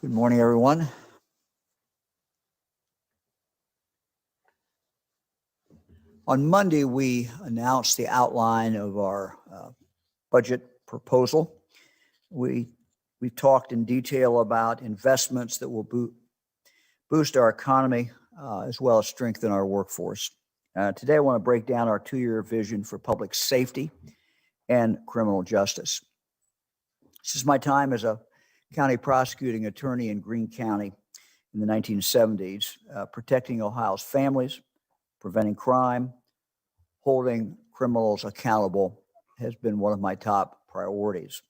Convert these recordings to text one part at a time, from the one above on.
Good morning, everyone. On Monday, we announced the outline of our budget proposal. We talked in detail about investments that will boost our economy as well as strengthen our workforce. Today, I want to break down our two-year vision for public safety and criminal justice. This is my time as a county prosecuting attorney in Greene County in the 1970s, protecting Ohio's families, preventing crime, holding criminals accountable has been one of my top priorities.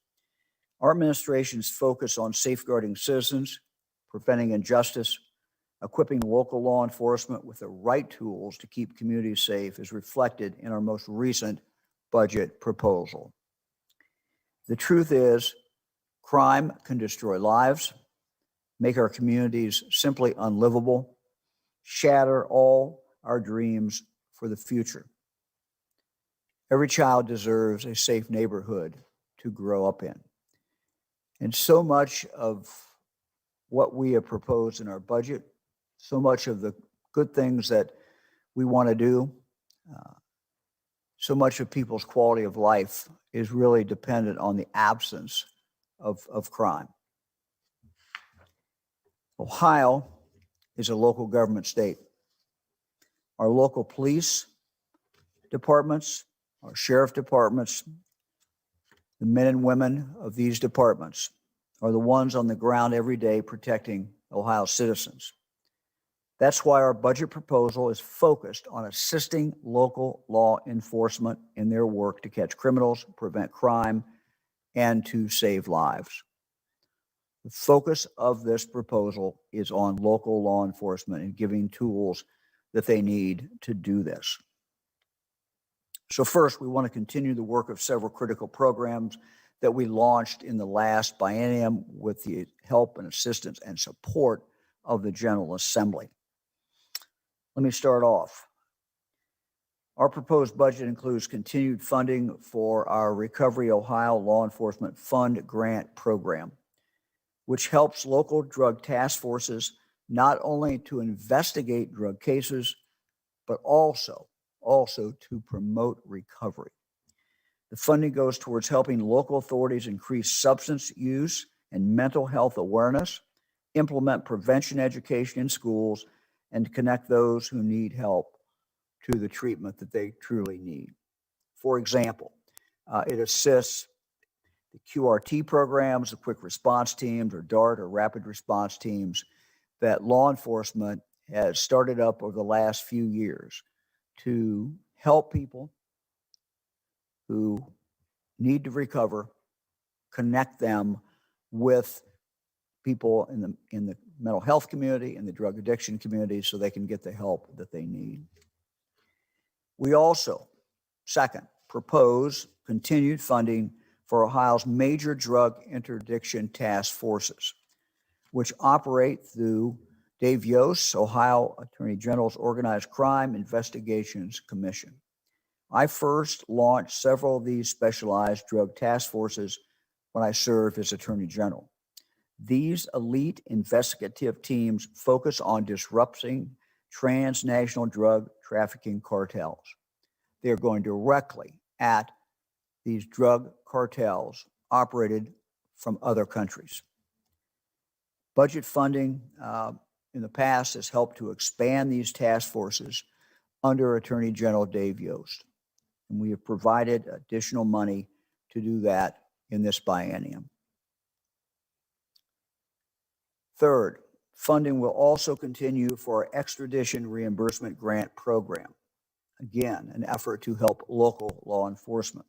Our administration's focus on safeguarding citizens, preventing injustice, equipping local law enforcement with the right tools to keep communities safe is reflected in our most recent budget proposal. The truth is, crime can destroy lives, make our communities simply unlivable, shatter all our dreams for the future. Every child deserves a safe neighborhood to grow up in. And so much of what we have proposed in our budget, so much of the good things that we want to do, so much of people's quality of life is really dependent on the absence of crime. Ohio is a local government state. Our local police departments, our sheriff departments, the men and women of these departments are the ones on the ground every day protecting Ohio citizens. That's why our budget proposal is focused on assisting local law enforcement in their work to catch criminals, prevent crime, and to save lives. The focus of this proposal is on local law enforcement and giving tools that they need to do this. So first, we want to continue the work of several critical programs that we launched in the last biennium with the help and assistance and support of the General Assembly. Let me start off. Our proposed budget includes continued funding for our Recovery Ohio Law Enforcement Fund Grant Program, which helps local drug task forces not only to investigate drug cases, but also to promote recovery. The funding goes towards helping local authorities increase substance use and mental health awareness, implement prevention education in schools, and connect those who need help to the treatment that they truly need. For example, it assists the QRT programs, the quick response teams, or DART, or rapid response teams that law enforcement has started up over the last few years to help people who need to recover, connect them with people in the mental health community and the drug addiction community so they can get the help that they need. We also, second, propose continued funding for Ohio's major drug interdiction task forces, which operate through Dave Yost, Ohio Attorney General's Organized Crime Investigations Commission. I first launched several of these specialized drug task forces when I served as Attorney General. These elite investigative teams focus on disrupting transnational drug trafficking cartels. They are going directly at these drug cartels operated from other countries. Budget funding in the past has helped to expand these task forces under Attorney General Dave Yost, and we have provided additional money to do that in this biennium. Third, funding will also continue for our extradition reimbursement grant program. Again, an effort to help local law enforcement.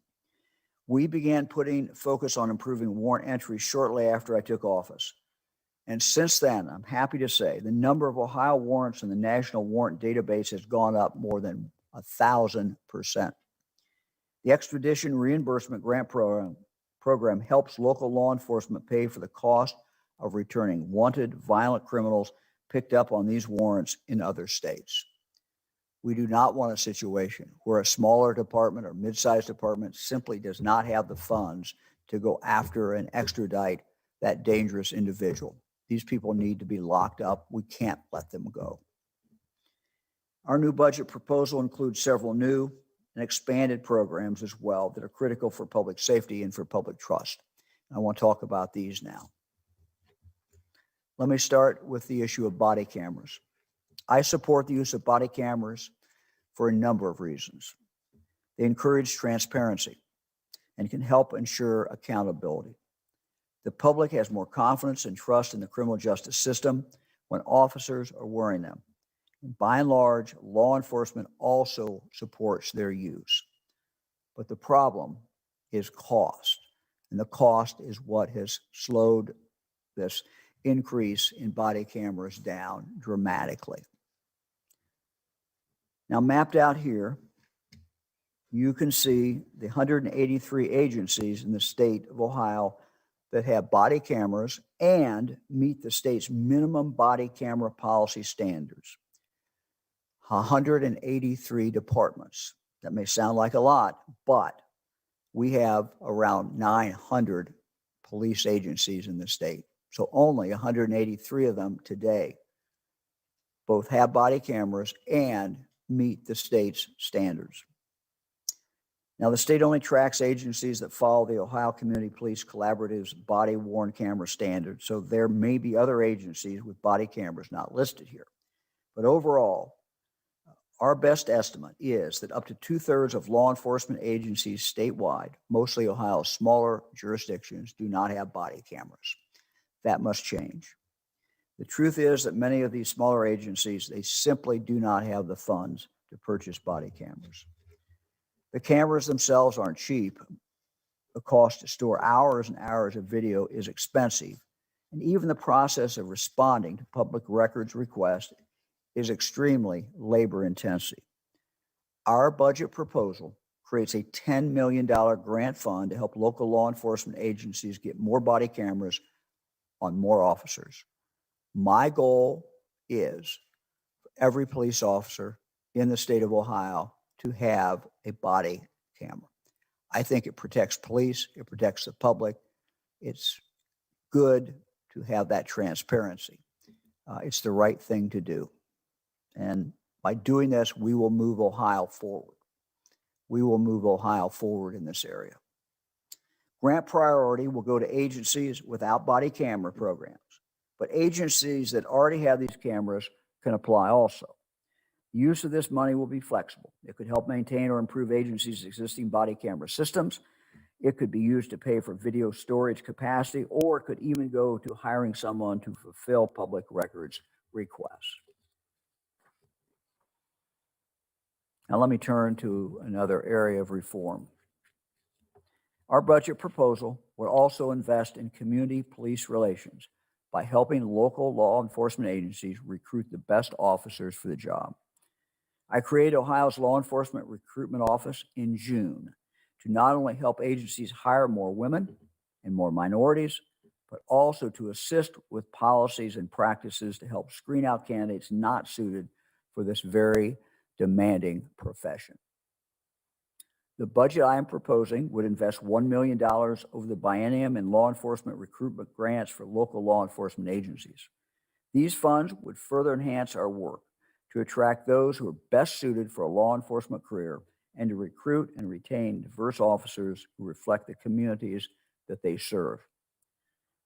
We began putting focus on improving warrant entry shortly after I took office. And since then, I'm happy to say the number of Ohio warrants in the National Warrant Database has gone up more than 1,000%. The extradition reimbursement grant program helps local law enforcement pay for the cost of returning wanted violent criminals picked up on these warrants in other states. We do not want a situation where a smaller department or mid-sized department simply does not have the funds to go after and extradite that dangerous individual. These people need to be locked up. We can't let them go. Our new budget proposal includes several new and expanded programs as well that are critical for public safety and for public trust. I want to talk about these now. Let me start with the issue of body cameras. I support the use of body cameras for a number of reasons. They encourage transparency and can help ensure accountability. The public has more confidence and trust in the criminal justice system when officers are wearing them. And by and large, law enforcement also supports their use. But the problem is cost, and the cost is what has slowed this increase in body cameras down dramatically. Now, mapped out here, you can see the 183 agencies in the state of Ohio that have body cameras and meet the state's minimum body camera policy standards. 183 departments. That may sound like a lot, but we have around 900 police agencies in the state. So only 183 of them today both have body cameras and meet the state's standards. Now, the state only tracks agencies that follow the Ohio Community Police Collaborative's body-worn camera standards, so there may be other agencies with body cameras not listed here. But overall, our best estimate is that up to 2/3 of law enforcement agencies statewide, mostly Ohio's smaller jurisdictions, do not have body cameras. That must change. The truth is that many of these smaller agencies, they simply do not have the funds to purchase body cameras. The cameras themselves aren't cheap. The cost to store hours and hours of video is expensive, and even the process of responding to public records requests is extremely labor intensive. Our budget proposal creates a $10 million grant fund to help local law enforcement agencies get more body cameras on more officers. My goal is for every police officer in the state of Ohio to have a body camera. I think it protects police, it protects the public. It's good to have that transparency. It's the right thing to do. And by doing this, we will move Ohio forward. We will move Ohio forward in this area. Grant priority will go to agencies without body camera programs, but agencies that already have these cameras can apply also. The use of this money will be flexible. It could help maintain or improve agencies' existing body camera systems. It could be used to pay for video storage capacity, or it could even go to hiring someone to fulfill public records requests. Now let me turn to another area of reform. Our budget proposal would also invest in community police relations by helping local law enforcement agencies recruit the best officers for the job. I created Ohio's Law Enforcement Recruitment Office in June to not only help agencies hire more women and more minorities, but also to assist with policies and practices to help screen out candidates not suited for this very demanding profession. The budget I am proposing would invest $1 million over the biennium in law enforcement recruitment grants for local law enforcement agencies. These funds would further enhance our work to attract those who are best suited for a law enforcement career and to recruit and retain diverse officers who reflect the communities that they serve.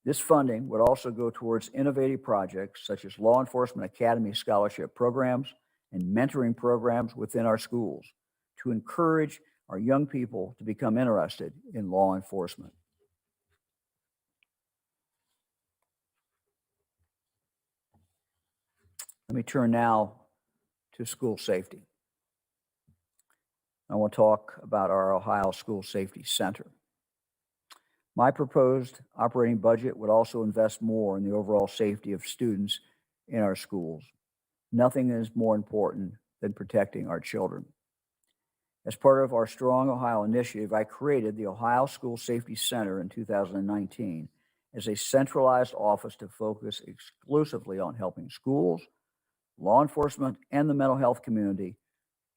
This funding would also go towards innovative projects such as Law Enforcement Academy scholarship programs and mentoring programs within our schools to encourage our young people to become interested in law enforcement. Let me turn now to school safety. I want to talk about our Ohio School Safety Center. My proposed operating budget would also invest more in the overall safety of students in our schools. Nothing is more important than protecting our children. As part of our Strong Ohio initiative, I created the Ohio School Safety Center in 2019 as a centralized office to focus exclusively on helping schools, law enforcement, and the mental health community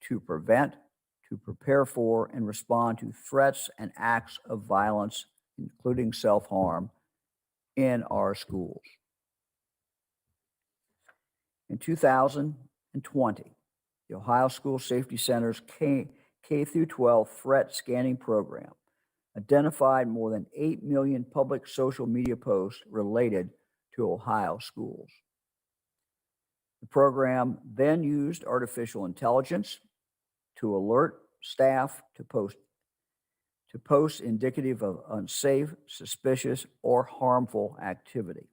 to prevent, to prepare for, and respond to threats and acts of violence, including self-harm, in our schools. In 2020, the Ohio School Safety Center's K through 12 threat scanning program identified more than 8 million public social media posts related to Ohio schools. The program then used artificial intelligence to alert staff to posts indicative of unsafe, suspicious, or harmful activity.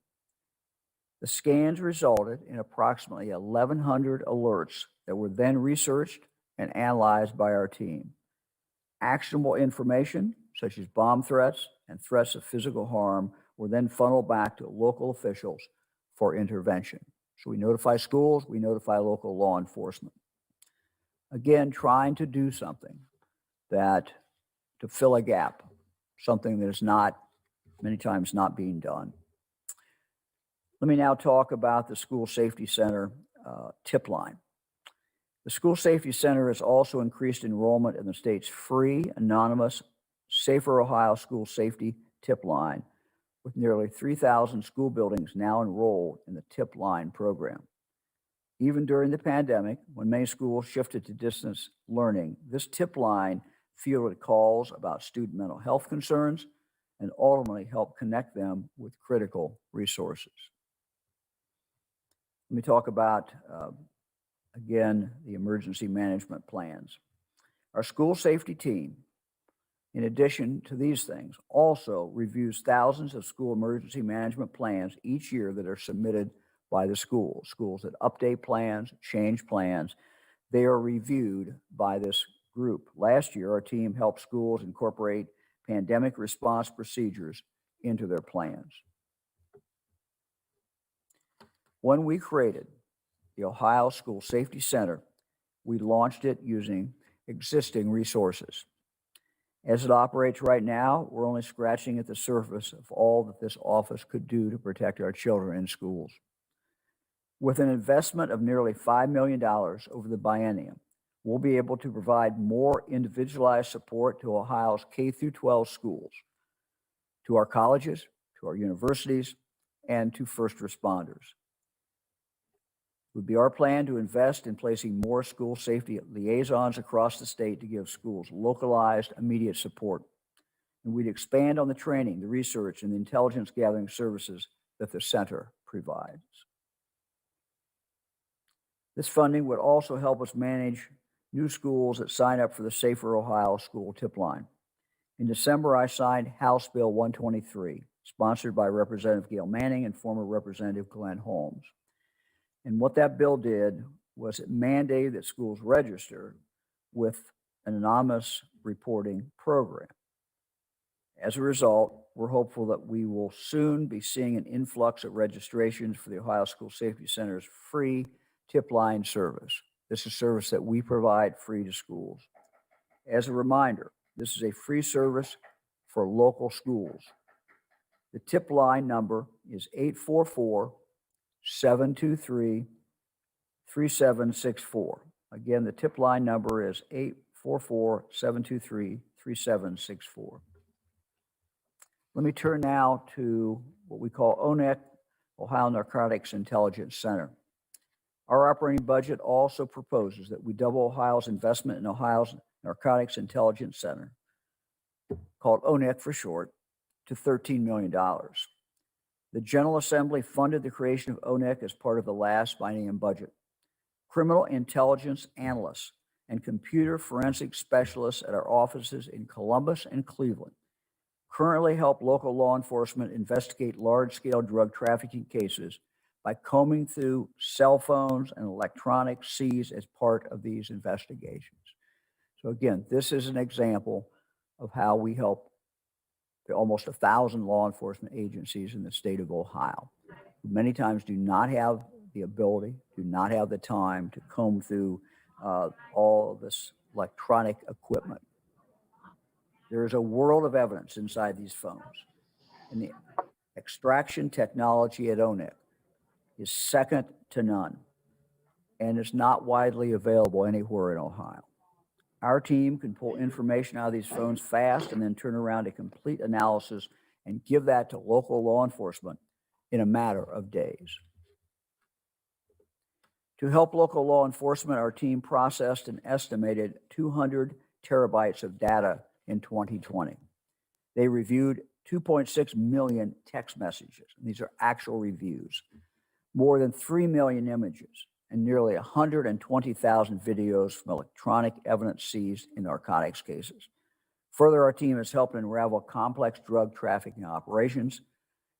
The scans resulted in approximately 1,100 alerts that were then researched and analyzed by our team. Actionable information, such as bomb threats and threats of physical harm, were then funneled back to local officials for intervention. So we notify schools, we notify local law enforcement. Again, trying to do something to fill a gap, something that is many times not being done. Let me now talk about the School Safety Center tip line. The School Safety Center has also increased enrollment in the state's free, anonymous, Safer Ohio School Safety tip line, with nearly 3,000 school buildings now enrolled in the tip line program. Even during the pandemic, when many schools shifted to distance learning, this tip line fielded calls about student mental health concerns and ultimately helped connect them with critical resources. Let me talk about, again, the emergency management plans. Our school safety team, in addition to these things, also reviews thousands of school emergency management plans each year that are submitted by the schools. Schools that update plans, change plans, they are reviewed by this group. Last year, our team helped schools incorporate pandemic response procedures into their plans. When we created the Ohio School Safety Center, we launched it using existing resources. As it operates right now, we're only scratching at the surface of all that this office could do to protect our children in schools. With an investment of nearly $5 million over the biennium, we'll be able to provide more individualized support to Ohio's K through 12 schools, to our colleges, to our universities, and to first responders. It would be our plan to invest in placing more school safety liaisons across the state to give schools localized, immediate support. And we'd expand on the training, the research, and the intelligence gathering services that the center provides. This funding would also help us manage new schools that sign up for the Safer Ohio School tip line. In December, I signed House Bill 123, sponsored by Representative Gail Manning and former Representative Glenn Holmes. And what that bill did was it mandated that schools register with an anonymous reporting program. As a result, we're hopeful that we will soon be seeing an influx of registrations for the Ohio School Safety Center's free tip line service. This is a service that we provide free to schools. As a reminder, this is a free service for local schools. The tip line number is 844-723-3764. Again, the tip line number is 844-723-3764. Let me turn now to what we call ONEC, Ohio Narcotics Intelligence Center. Our operating budget also proposes that we double Ohio's investment in Ohio's Narcotics Intelligence Center, called ONEC for short, to $13 million. The General Assembly funded the creation of ONEC as part of the last biennium budget. Criminal intelligence analysts and computer forensic specialists at our offices in Columbus and Cleveland currently help local law enforcement investigate large-scale drug trafficking cases by combing through cell phones and electronic seized as part of these investigations. So again, this is an example of how we help the almost 1,000 law enforcement agencies in the state of Ohio, who many times do not have the ability, do not have the time to comb through all of this electronic equipment. There is a world of evidence inside these phones, and the extraction technology at ONEC is second to none and is not widely available anywhere in Ohio. Our team can pull information out of these phones fast and then turn around a complete analysis and give that to local law enforcement in a matter of days. To help local law enforcement, our team processed an estimated 200 terabytes of data in 2020. They reviewed 2.6 million text messages, and these are actual reviews, more than 3 million images, and nearly 120,000 videos from electronic evidence seized in narcotics cases. Further, our team has helped unravel complex drug trafficking operations.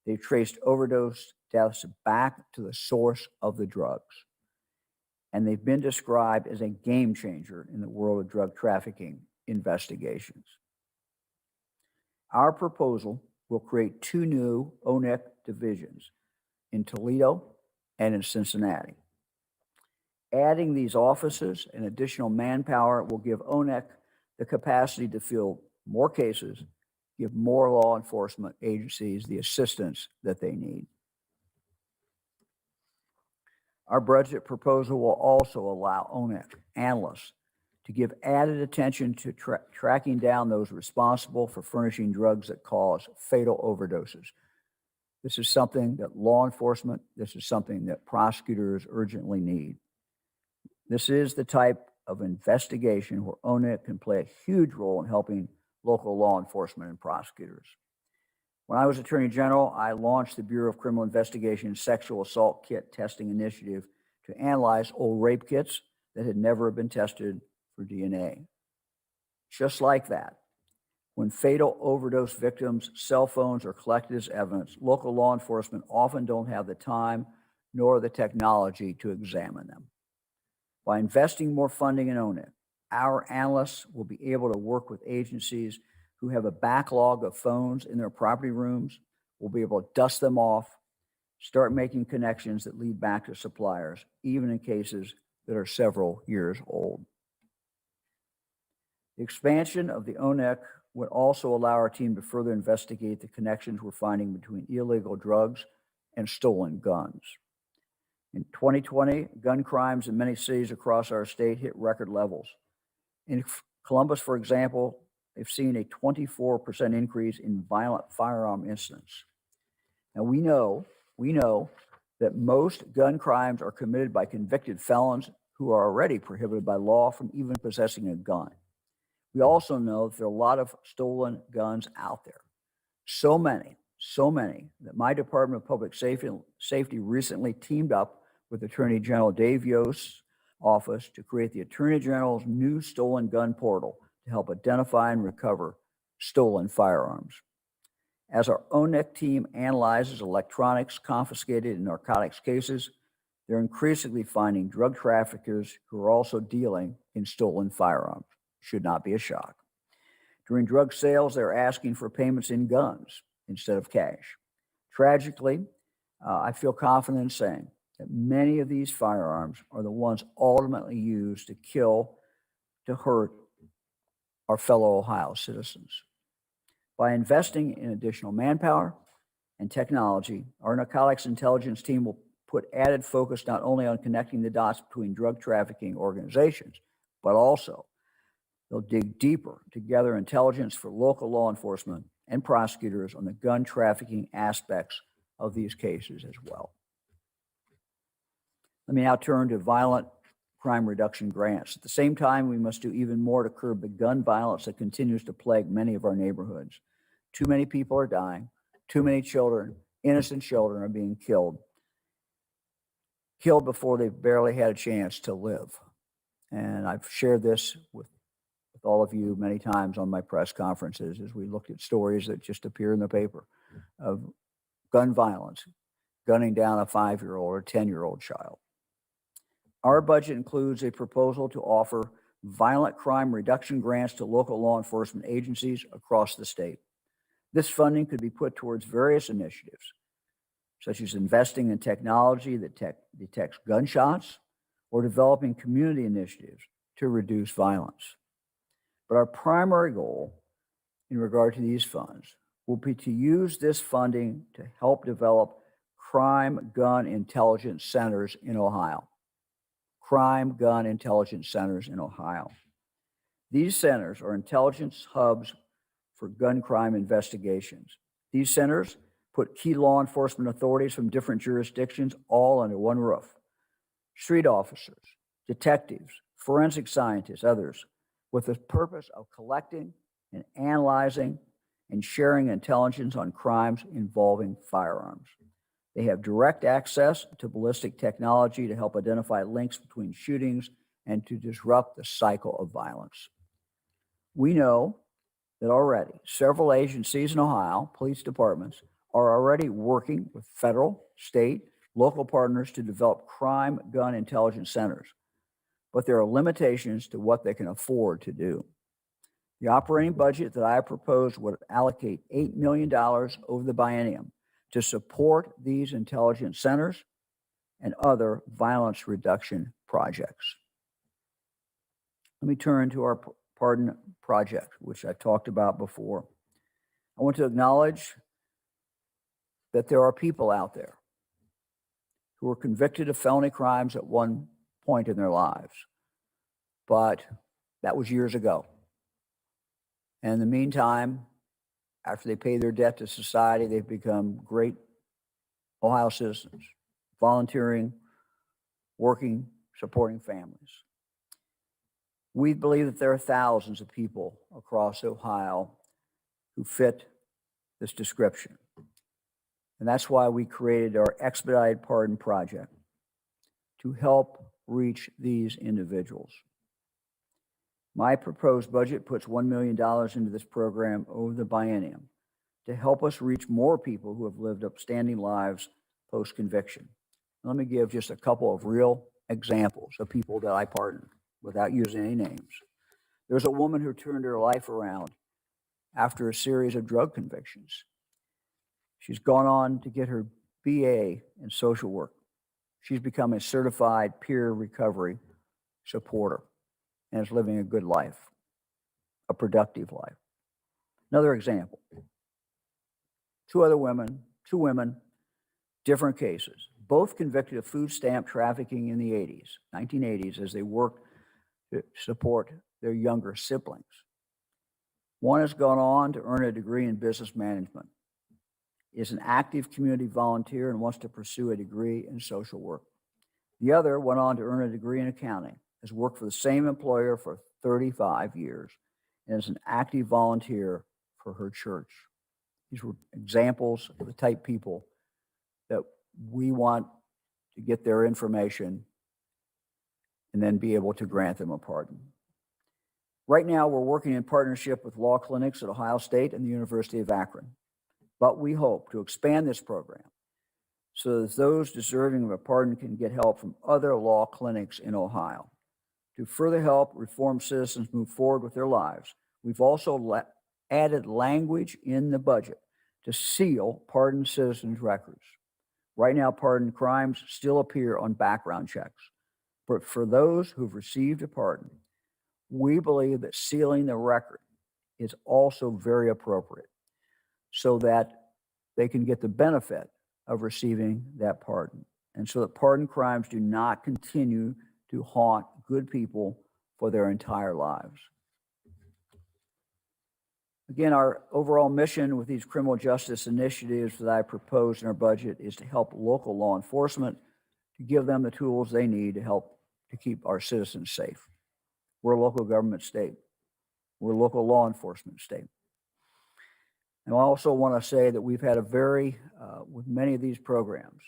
They've traced overdose deaths back to the source of the drugs, and they've been described as a game changer in the world of drug trafficking investigations. Our proposal will create 2 new ONEC divisions in Toledo and in Cincinnati. Adding these offices and additional manpower will give ONEC the capacity to field more cases, give more law enforcement agencies the assistance that they need. Our budget proposal will also allow ONEC analysts to give added attention to tracking down those responsible for furnishing drugs that cause fatal overdoses. This is something that law enforcement, this is something that prosecutors urgently need. This is the type of investigation where ONEC can play a huge role in helping local law enforcement and prosecutors. When I was Attorney General, I launched the Bureau of Criminal Investigation's Sexual Assault Kit Testing Initiative to analyze old rape kits that had never been tested for DNA. Just like that, when fatal overdose victims' cell phones are collected as evidence, local law enforcement often don't have the time nor the technology to examine them. By investing more funding in ONEC, our analysts will be able to work with agencies who have a backlog of phones in their property rooms. We'll be able to dust them off, start making connections that lead back to suppliers, even in cases that are several years old. The expansion of the ONEC would also allow our team to further investigate the connections we're finding between illegal drugs and stolen guns. In 2020, gun crimes in many cities across our state hit record levels. In Columbus, for example, they've seen a 24% increase in violent firearm incidents. Now we know that most gun crimes are committed by convicted felons who are already prohibited by law from even possessing a gun. We also know that there are a lot of stolen guns out there. So many that my Department of Public Safety recently teamed up with Attorney General Dave Yost's office to create the Attorney General's new stolen gun portal to help identify and recover stolen firearms. As our ONEC team analyzes electronics confiscated in narcotics cases, they're increasingly finding drug traffickers who are also dealing in stolen firearms. Should not be a shock. During drug sales, they're asking for payments in guns instead of cash. Tragically, I feel confident in saying that many of these firearms are the ones ultimately used to kill, to hurt our fellow Ohio citizens. By investing in additional manpower and technology, our narcotics intelligence team will put added focus not only on connecting the dots between drug trafficking organizations, but also they'll dig deeper to gather intelligence for local law enforcement and prosecutors on the gun trafficking aspects of these cases as well. Let me now turn to violent crime reduction grants. At the same time, we must do even more to curb the gun violence that continues to plague many of our neighborhoods. Too many people are dying. Too many children, innocent children, are being killed before they've barely had a chance to live. And I've shared this with all of you many times on my press conferences as we looked at stories that just appear in the paper of gun violence, gunning down a 5-year-old or 10-year-old child. Our budget includes a proposal to offer violent crime reduction grants to local law enforcement agencies across the state. This funding could be put towards various initiatives, such as investing in technology that detects gunshots or developing community initiatives to reduce violence. But our primary goal in regard to these funds will be to use this funding to help develop crime gun intelligence centers in Ohio. Crime gun intelligence centers in Ohio. These centers are intelligence hubs for gun crime investigations. These centers put key law enforcement authorities from different jurisdictions all under one roof. street officers, detectives, forensic scientists, others, with the purpose of collecting and analyzing and sharing intelligence on crimes involving firearms. They have direct access to ballistic technology to help identify links between shootings and to disrupt the cycle of violence. We know that already several agencies in Ohio, police departments, are already working with federal, state, local partners to develop crime gun intelligence centers. But there are limitations to what they can afford to do. The operating budget that I proposed would allocate $8 million over the biennium to support these intelligence centers and other violence reduction projects. Let me turn to our pardon project, which I talked about before. I want to acknowledge that there are people out there who were convicted of felony crimes at one point in their lives, but that was years ago. And in the meantime, after they pay their debt to society, they've become great Ohio citizens, volunteering, working, supporting families. We believe that there are thousands of people across Ohio who fit this description. And that's why we created our Expedited Pardon Project, to help reach these individuals. My proposed budget puts $1 million into this program over the biennium to help us reach more people who have lived upstanding lives post-conviction. Let me give just a couple of real examples of people that I pardoned without using any names. There's a woman who turned her life around after a series of drug convictions. She's gone on to get her BA in social work. She's become a certified peer recovery supporter and is living a good life, a productive life. Another example, two women, different cases, both convicted of food stamp trafficking in the 1980s, as they worked to support their younger siblings. One has gone on to earn a degree in business management, is an active community volunteer, and wants to pursue a degree in social work. The other went on to earn a degree in accounting, has worked for the same employer for 35 years, and is an active volunteer for her church. These were examples of the type of people that we want to get their information and then be able to grant them a pardon. Right now, we're working in partnership with law clinics at Ohio State and the University of Akron. But we hope to expand this program so that those deserving of a pardon can get help from other law clinics in Ohio. To further help reformed citizens move forward with their lives, we've also added language in the budget to seal pardoned citizens' records. Right now, pardoned crimes still appear on background checks. But for those who've received a pardon, we believe that sealing the record is also very appropriate, so that they can get the benefit of receiving that pardon, and so that pardoned crimes do not continue to haunt good people for their entire lives. Again, our overall mission with these criminal justice initiatives that I proposed in our budget is to help local law enforcement, to give them the tools they need to help to keep our citizens safe. We're a local government state. We're a local law enforcement state. And I also want to say that we've had with many of these programs,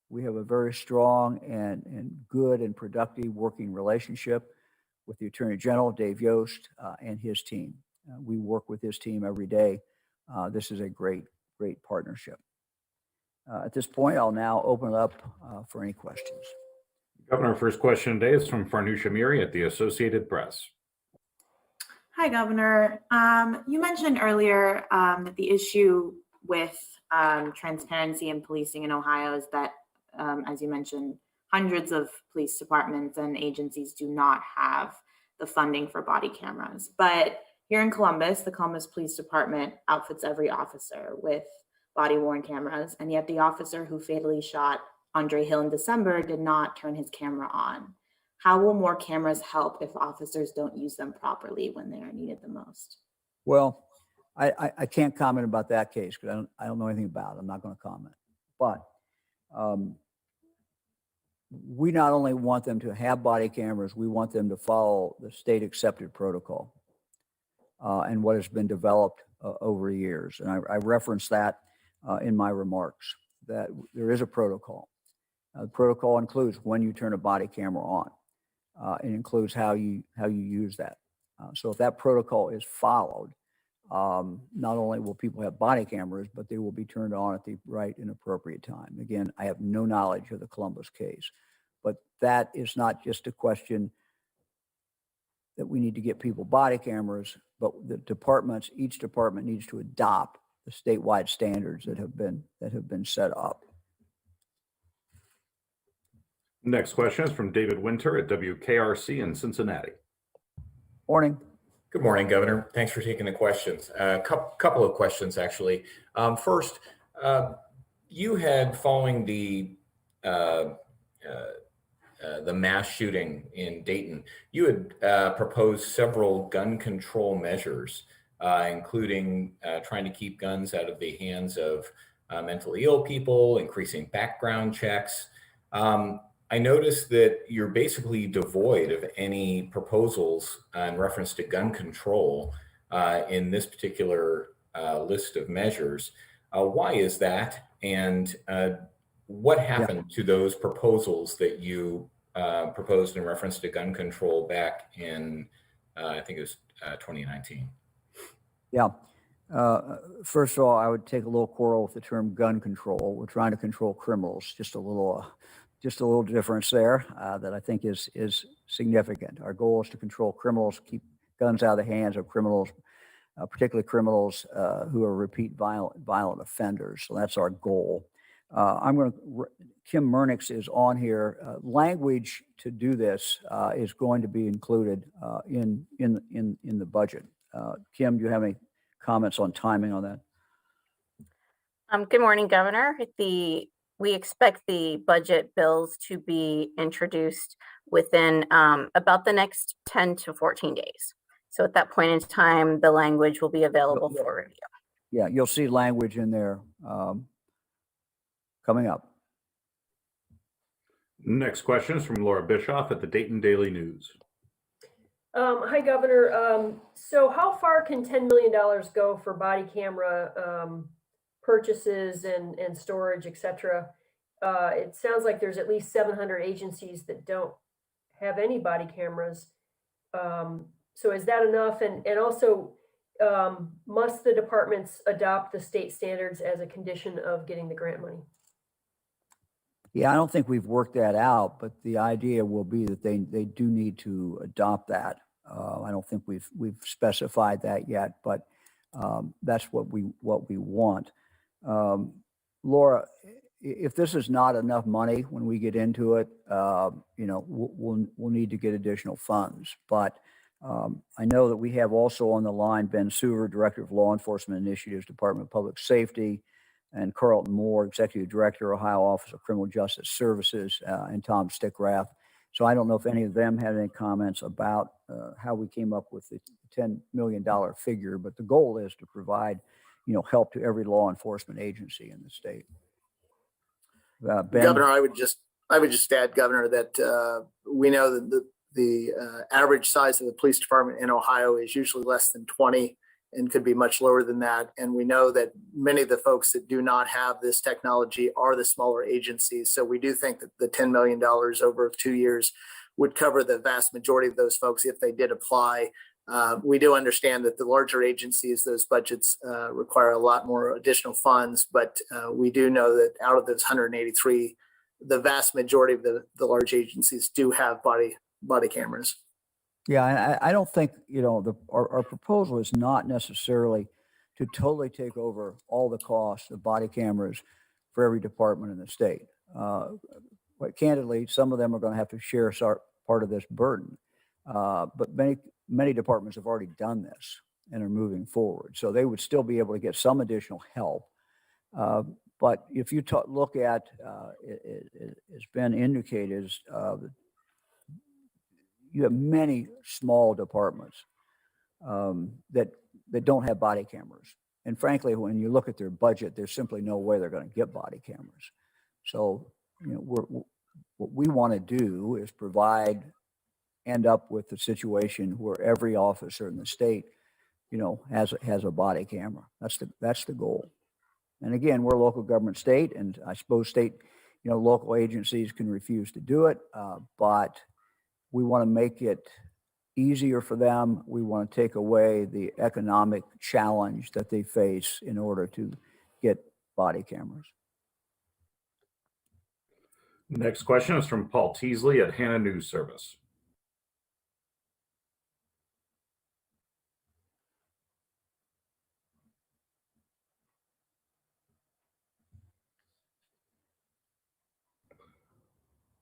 we have a very strong and good and productive working relationship with the Attorney General, Dave Yost, and his team. We work with his team every day. This is a great partnership. At this point, I'll now open it up for any questions. Governor, first question today is from Farnoosh Amiri at the Associated Press. Hi, Governor. You mentioned earlier that the issue with transparency in policing in Ohio is that, as you mentioned, hundreds of police departments and agencies do not have the funding for body cameras. But here in Columbus, the Columbus Police Department outfits every officer with body-worn cameras, and yet the officer who fatally shot Andre Hill in December did not turn his camera on. How will more cameras help if officers don't use them properly when they are needed the most? Well, I can't comment about that case because I don't know anything about it. I'm not going to comment. But we not only want them to have body cameras, we want them to follow the state accepted protocol and what has been developed over years. And I referenced that in my remarks, that there is a protocol. The protocol includes when you turn a body camera on. It includes how you use that. So if that protocol is followed, not only will people have body cameras, but they will be turned on at the right and appropriate time. Again, I have no knowledge of the Columbus case, but that is not just a question that we need to get people body cameras, but the departments, each department needs to adopt the statewide standards that have been set up. Next question is from David Winter at WKRC in Cincinnati. Morning. Good morning, Governor. Thanks for taking the questions. A couple of questions, actually. First, you had, following the mass shooting in Dayton, you had proposed several gun control measures, including trying to keep guns out of the hands of mentally ill people, increasing background checks. I noticed that you're basically devoid of any proposals in reference to gun control in this particular list of measures. Why is that? And what happened to those proposals that you proposed in reference to gun control back in, I think it was 2019? Yeah. First of all, I would take a little quarrel with the term gun control. We're trying to control criminals. Just a little difference there that I think is significant. Our goal is to control criminals, keep guns out of the hands of criminals, particularly criminals who are repeat violent offenders. So that's our goal. Kim Murnix is on here. Language to do this is going to be included in the budget. Kim, do you have any comments on timing on that? Good morning, Governor. We expect the budget bills to be introduced within about the next 10 to 14 days. So at that point in time, the language will be available for review. Yeah, you'll see language in there coming up. Next question is from Laura Bischoff at the Dayton Daily News. Hi, Governor. So how far can $10 million go for body camera purchases and storage, et cetera? It sounds like there's at least 700 agencies that don't have any body cameras. So is that enough? And also, must the departments adopt the state standards as a condition of getting the grant money? Yeah, I don't think we've worked that out, but the idea will be that they do need to adopt that. I don't think we've specified that yet, but that's what we want. Laura, if this is not enough money when we get into it, we'll need to get additional funds. But I know that we have also on the line Ben Suver, Director of Law Enforcement Initiatives, Department of Public Safety, and Carlton Moore, Executive Director, Ohio Office of Criminal Justice Services, and Tom Stickrath. So I don't know if any of them had any comments about how we came up with the $10 million figure, but the goal is to provide, help to every law enforcement agency in the state. Ben? Governor, I would just add, Governor, that we know that the average size of the police department in Ohio is usually less than 20 and could be much lower than that. And we know that many of the folks that do not have this technology are the smaller agencies. So we do think that the $10 million over 2 years would cover the vast majority of those folks if they did apply. We do understand that the larger agencies, those budgets require a lot more additional funds, but we do know that out of those 183, the vast majority of the large agencies do have body cameras. Yeah, I don't think, our proposal is not necessarily to totally take over all the costs of body cameras for every department in the state. But candidly, some of them are going to have to share part of this burden. But many departments have already done this and are moving forward. So they would still be able to get some additional help. But if you look at, as Ben indicated, you have many small departments that don't have body cameras. And frankly, when you look at their budget, there's simply no way they're going to get body cameras. So, What we want to do is end up with the situation where every officer in the state, has a body camera. That's the goal. And again, we're a local government state, and I suppose state, local agencies can refuse to do it, but we want to make it easier for them. We want to take away the economic challenge that they face in order to get body cameras. Next question is from Paul Teasley at Hannah News Service.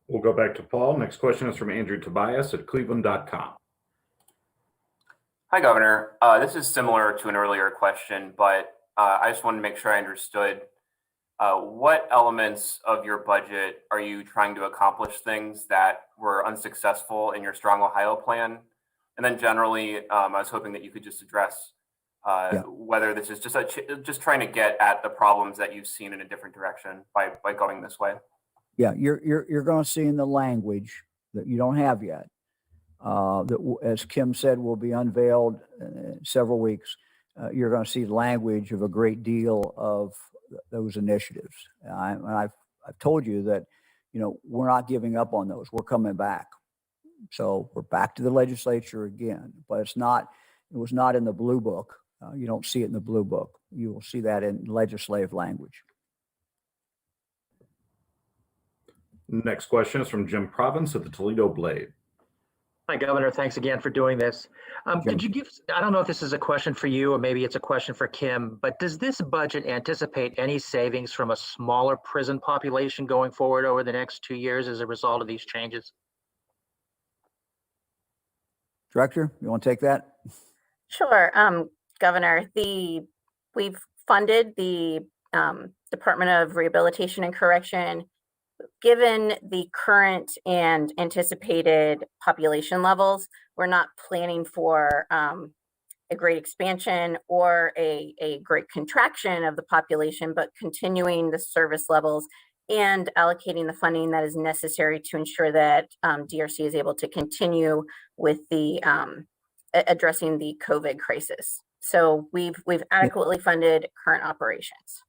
We'll go back to Paul. Next question is from Andrew Tobias at cleveland.com. Hi, Governor. This is similar to an earlier question, but I just wanted to make sure I understood. What elements of your budget are you trying to accomplish things that were unsuccessful in your Strong Ohio plan? And then generally, I was hoping that you could just address whether this is just trying to get at the problems that you've seen in a different direction by going this way. Yeah, you're going to see in the language that you don't have yet, that, as Kim said, will be unveiled in several weeks. You're going to see language of a great deal of those initiatives. I've told you that, we're not giving up on those. We're coming back. So we're back to the legislature again, but it was not in the blue book. You don't see it in the blue book. You will see that in legislative language. Next question is from Jim Province at the Toledo Blade. Hi, Governor. Thanks again for doing this. Could you give, I don't know if this is a question for you or maybe it's a question for Kim, but does this budget anticipate any savings from a smaller prison population going forward over the next 2 years as a result of these changes? Director, you want to take that? Sure, Governor. We've funded the Department of Rehabilitation and Correction. Given the current and anticipated population levels, we're not planning for a great expansion or a great contraction of the population, but continuing the service levels and allocating the funding that is necessary to ensure that DRC is able to continue with the addressing the COVID crisis. So we've adequately funded current operations.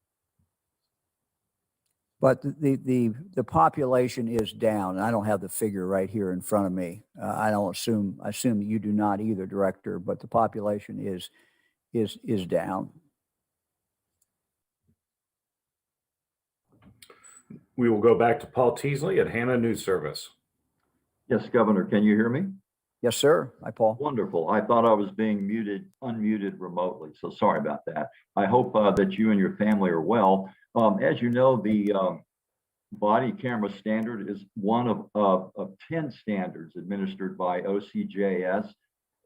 But the population is down. I don't have the figure right here in front of me. I assume that you do not either, Director, but the population is down. We will go back to Paul Teasley at Hannah News Service. Yes, Governor, can you hear me? Yes, sir. Hi, Paul. Wonderful. I thought I was being unmuted remotely, so sorry about that. I hope that you and your family are well. As you know, the body camera standard is one of 10 standards administered by OCJS.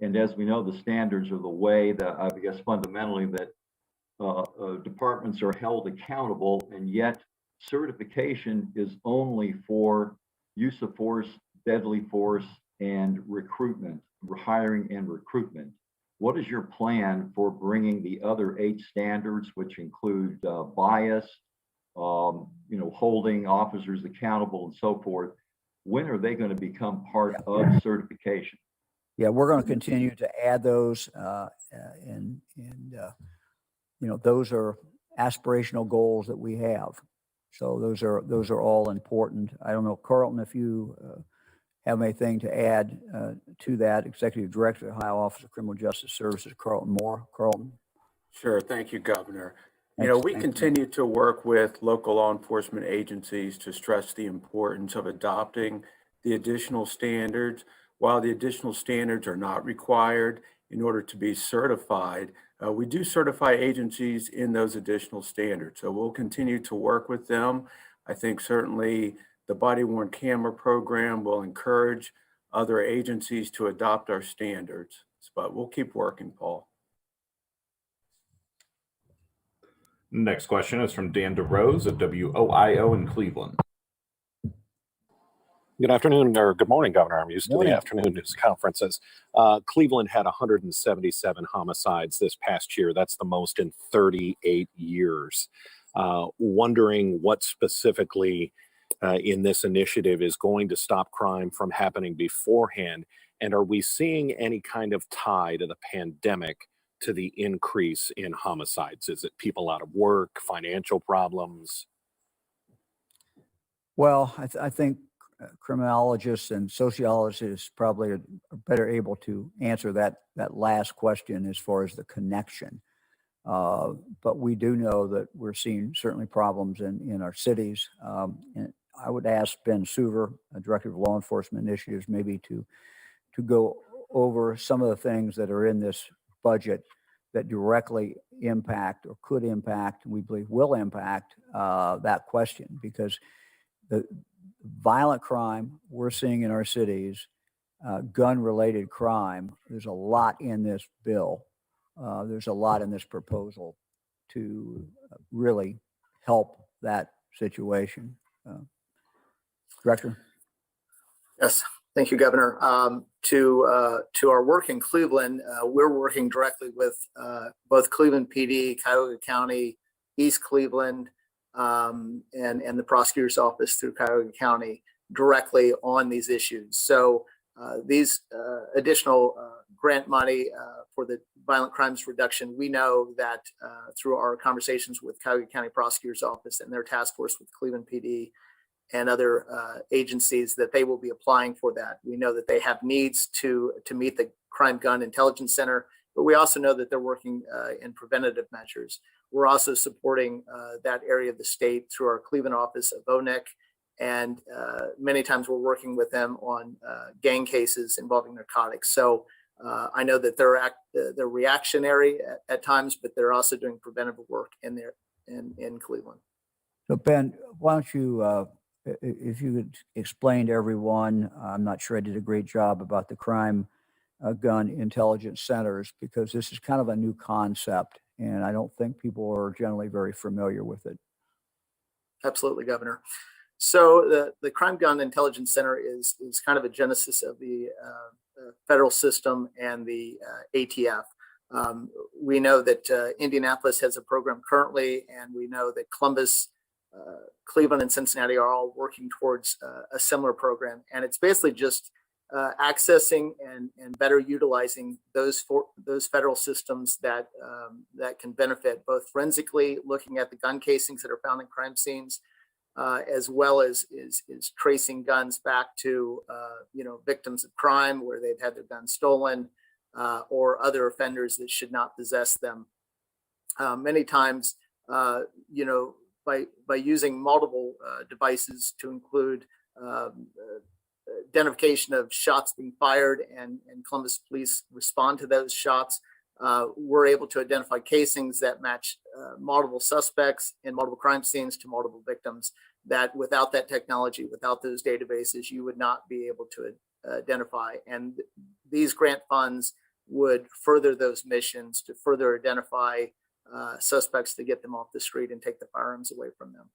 And as we know, the standards are the way that, I guess, fundamentally that departments are held accountable, and yet certification is only for use of force, deadly force, and recruitment, hiring and recruitment. What is your plan for bringing the other 8 standards, which include bias, holding officers accountable and so forth? When are they going to become part of certification? Yeah, we're going to continue to add those, those are aspirational goals that we have. So those are all important. I don't know, Carlton, if you have anything to add to that. Executive Director, Ohio Office of Criminal Justice Services, Carlton Moore. Carlton. Sure. Thank you, Governor. Thanks, we continue to work with local law enforcement agencies to stress the importance of adopting the additional standards. While the additional standards are not required in order to be certified, we do certify agencies in those additional standards. So we'll continue to work with them. I think certainly the body-worn camera program will encourage other agencies to adopt our standards, but we'll keep working, Paul. Next question is from Dan DeRose at WOIO in Cleveland. Good afternoon, or good morning, Governor. I'm used to Morning. the afternoon news conferences. Cleveland had 177 homicides this past year. That's the most in 38 years. Wondering what specifically in this initiative is going to stop crime from happening beforehand? And are we seeing any kind of tie to the pandemic to the increase in homicides? Is it people out of work, financial problems? Well, I think criminologists and sociologists probably are better able to answer that last question as far as the connection. But we do know that we're seeing certainly problems in our cities. And I would ask Ben Suver, Director of Law Enforcement Initiatives, maybe to go over some of the things that are in this budget that directly impact or could impact, we believe will impact that question, because the violent crime we're seeing in our cities, gun-related crime, there's a lot in this bill. There's a lot in this proposal to really help that situation. Director? Yes, thank you, Governor. To our work in Cleveland, we're working directly with both Cleveland PD, Cuyahoga County, East Cleveland, and the prosecutor's office through Cuyahoga County directly on these issues. So these additional grant money for the violent crimes reduction, we know that through our conversations with Cuyahoga County Prosecutor's Office and their task force with Cleveland PD and other agencies, that they will be applying for that. We know that they have needs to meet the Crime Gun Intelligence Center, but we also know that they're working in preventative measures. We're also supporting that area of the state through our Cleveland office of ONIC, and many times we're working with them on gang cases involving narcotics. So I know that they're reactionary at times, but they're also doing preventative work in Cleveland. So Ben, why don't you, if you could explain to everyone, I'm not sure I did a great job about the Crime Gun Intelligence Centers, because this is kind of a new concept, and I don't think people are generally very familiar with it. Absolutely, Governor. So the Crime Gun Intelligence Center is kind of a genesis of the federal system and the ATF. We know that Indianapolis has a program currently, and we know that Columbus, Cleveland, and Cincinnati are all working towards a similar program. And it's basically just accessing and better utilizing those federal systems that can benefit both forensically, looking at the gun casings that are found in crime scenes, as well as is tracing guns back to victims of crime where they've had their guns stolen, or other offenders that should not possess them. Many times, by using multiple devices to include identification of shots being fired, and Columbus police respond to those shots, we're able to identify casings that match multiple suspects in multiple crime scenes to multiple victims, that without that technology, without those databases, you would not be able to identify. And these grant funds would further those missions to further identify suspects, to get them off the street and take the firearms away from them.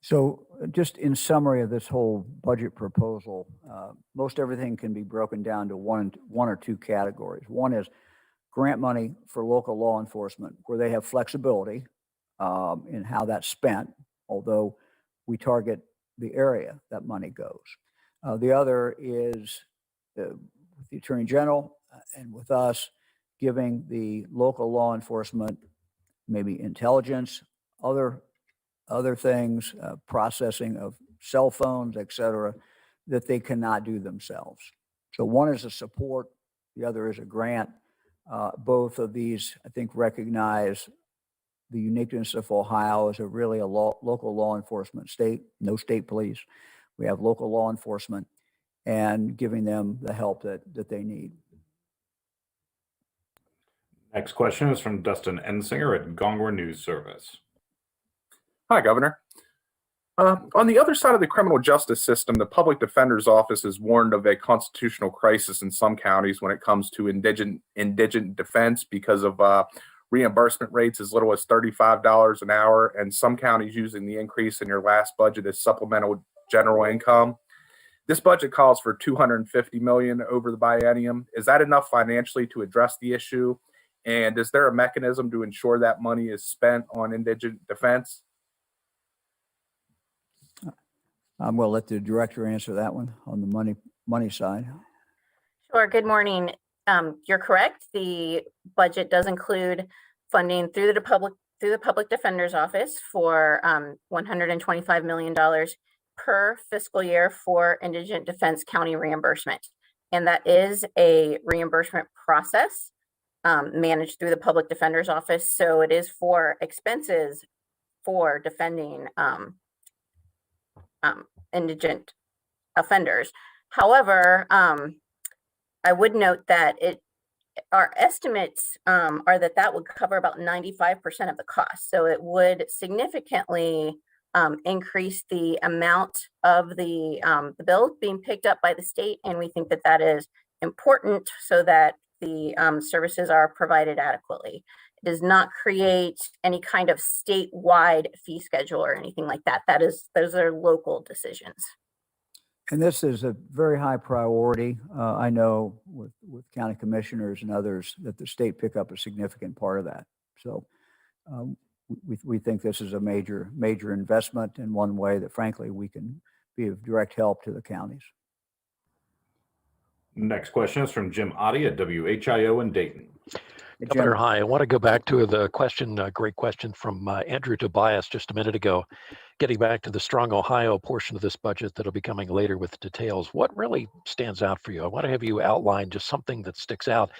So just in summary of this whole budget proposal, most everything can be broken down to one or two categories. One is grant money for local law enforcement, where they have flexibility in how that's spent, although we target the area that money goes. The other is with the Attorney General and with us, giving the local law enforcement maybe intelligence, other things, processing of cell phones, et cetera, that they cannot do themselves. So one is a support, the other is a grant. Both of these, I think, recognize the uniqueness of Ohio as really a local law enforcement state, no state police. We have local law enforcement, and giving them the help that they need. Next question is from Dustin Ensinger at Gongor News Service. Hi, Governor. On the other side of the criminal justice system, the public defender's office has warned of a constitutional crisis in some counties when it comes to indigent defense because of reimbursement rates as little as $35 an hour, and some counties using the increase in your last budget as supplemental general income. This budget calls for $250 million over the biennium. Is that enough financially to address the issue? And is there a mechanism to ensure that money is spent on indigent defense? I'm going to let the director answer that one on the money side. Sure. Good morning. You're correct. The budget does include funding through the public defender's office for $125 million per fiscal year for indigent defense county reimbursement. And that is a reimbursement process managed through the public defender's office. So it is for expenses for defending indigent offenders. However, I would note that our estimates are that would cover about 95% of the cost. So it would significantly increase the amount of the bill being picked up by the state. And we think that is important so that the services are provided adequately. It does not create any kind of statewide fee schedule or anything like that. Those are local decisions. And this is a very high priority. I know with county commissioners and others that the state pick up a significant part of that. So we think this is a major investment in one way that frankly we can be of direct help to the counties. Next question is from Jim Oddie at WHIO in Dayton. Hey, Governor, hi. I want to go back to the question, great question from Andrew Tobias just a minute ago. Getting back to the Strong Ohio portion of this budget that'll be coming later with details, what really stands out for you? I want to have you outline just something that sticks out.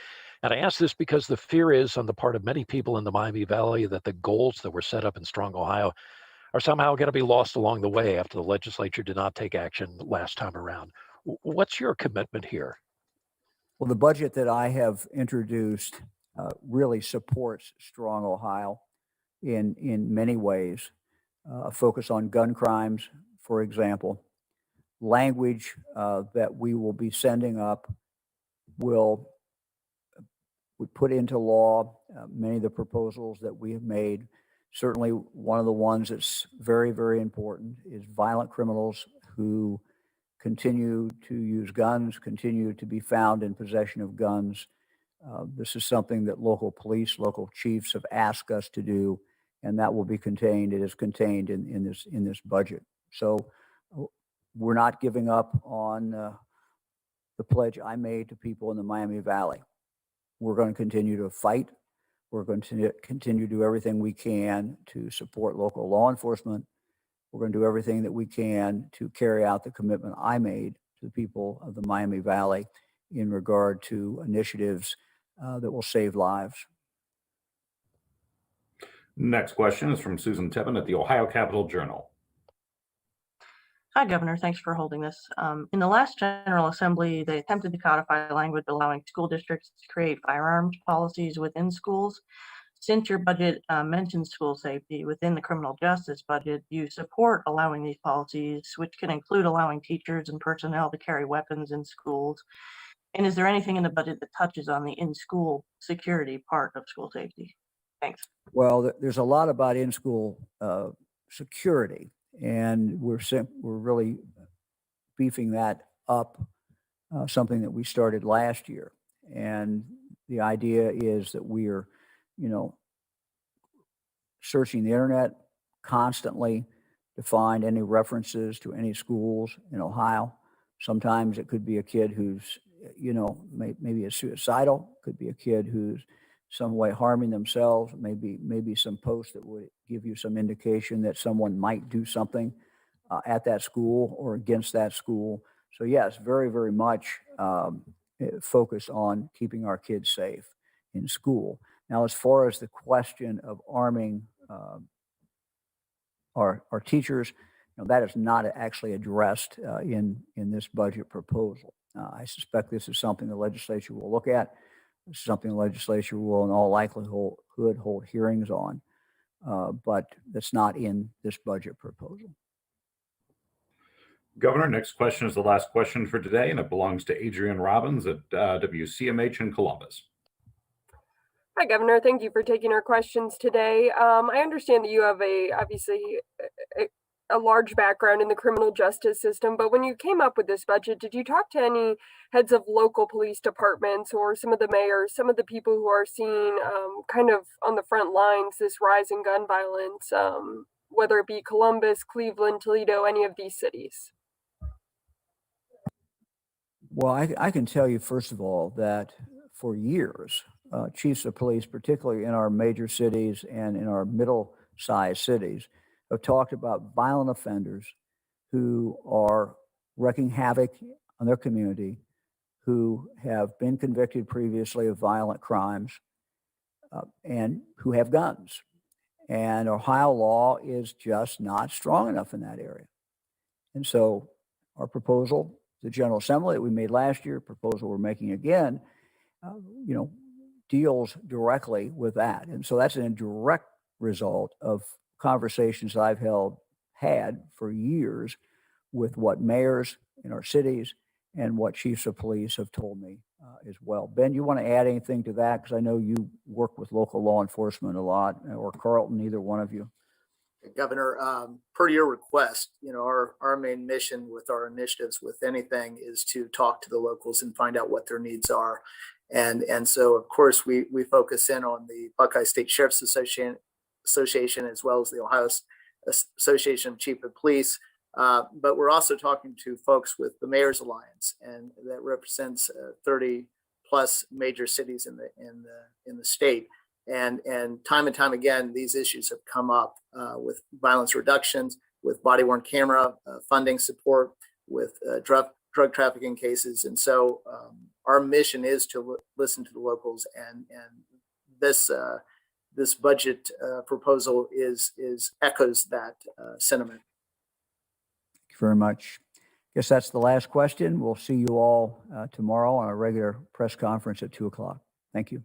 And I ask this because the fear is on the part of many people in the Miami Valley that the goals that were set up in Strong Ohio are somehow going to be lost along the way after the legislature did not take action last time around. What's your commitment here? Well, the budget that I have introduced really supports Strong Ohio in many ways. A focus on gun crimes, for example. Language that we will be sending up will put into law many of the proposals that we have made. Certainly one of the ones that's very, very important is violent criminals who continue to use guns, continue to be found in possession of guns. This is something that local police, local chiefs have asked us to do, and that will be contained. It is contained in this budget. So we're not giving up on the pledge I made to people in the Miami Valley. We're going to continue to fight. We're going to continue to do everything we can to support local law enforcement. We're going to do everything that we can to carry out the commitment I made to the people of the Miami Valley in regard to initiatives that will save lives. Next question is from Susan Tebben at the Ohio Capitol Journal. Hi, Governor. Thanks for holding this. In the last General Assembly, they attempted to codify language allowing school districts to create firearms policies within schools. Since your budget mentions school safety within the criminal justice budget, you support allowing these policies, which can include allowing teachers and personnel to carry weapons in schools. And is there anything in the budget that touches on the in-school security part of school safety? Thanks. Well, there's a lot about in-school security, and we're really beefing that up, something that we started last year. And the idea is that we are, searching the internet constantly to find any references to any schools in Ohio. Sometimes it could be a kid who's, maybe is suicidal, could be a kid who's some way harming themselves, maybe some post that would give you some indication that someone might do something at that school or against that school. So yes, very, very much focused on keeping our kids safe in school. Now, as far as the question of arming our teachers, that is not actually addressed in this budget proposal. I suspect this is something the legislature will look at. This is something the legislature will in all likelihood hold hearings on, but that's not in this budget proposal. Governor, next question is the last question for today, and it belongs to Adrienne Robbins at WCMH in Columbus. Hi, Governor. Thank you for taking our questions today. I understand that you have obviously a large background in the criminal justice system, but when you came up with this budget, did you talk to any heads of local police departments or some of the mayors, some of the people who are seeing kind of on the front lines this rise in gun violence? whether it be Columbus, Cleveland, Toledo, any of these cities? Well, I can tell you, first of all, that for years, chiefs of police, particularly in our major cities and in our middle-sized cities, have talked about violent offenders who are wreaking havoc on their community, who have been convicted previously of violent crimes, and who have guns. And Ohio law is just not strong enough in that area. And so our proposal, the General Assembly that we made last year, proposal we're making again, deals directly with that. And so that's a direct result of conversations I've had for years with what mayors in our cities and what chiefs of police have told me as well. Ben, you want to add anything to that? Because I know you work with local law enforcement a lot, or Carlton, either one of you. Governor, per your request, our main mission with our initiatives with anything is to talk to the locals and find out what their needs are. And so, of course, we focus in on the Buckeye State Sheriff's Association as well as the Ohio Association of Chief of Police. But we're also talking to folks with the Mayor's Alliance, and that represents 30 plus major cities in the state. And time again, these issues have come up with violence reductions, with body-worn camera funding support, with drug trafficking cases. And so our mission is to listen to the locals, and this budget proposal echoes that sentiment. Thank you very much. Guess that's the last question. We'll see you all tomorrow on a regular press conference at 2:00. Thank you.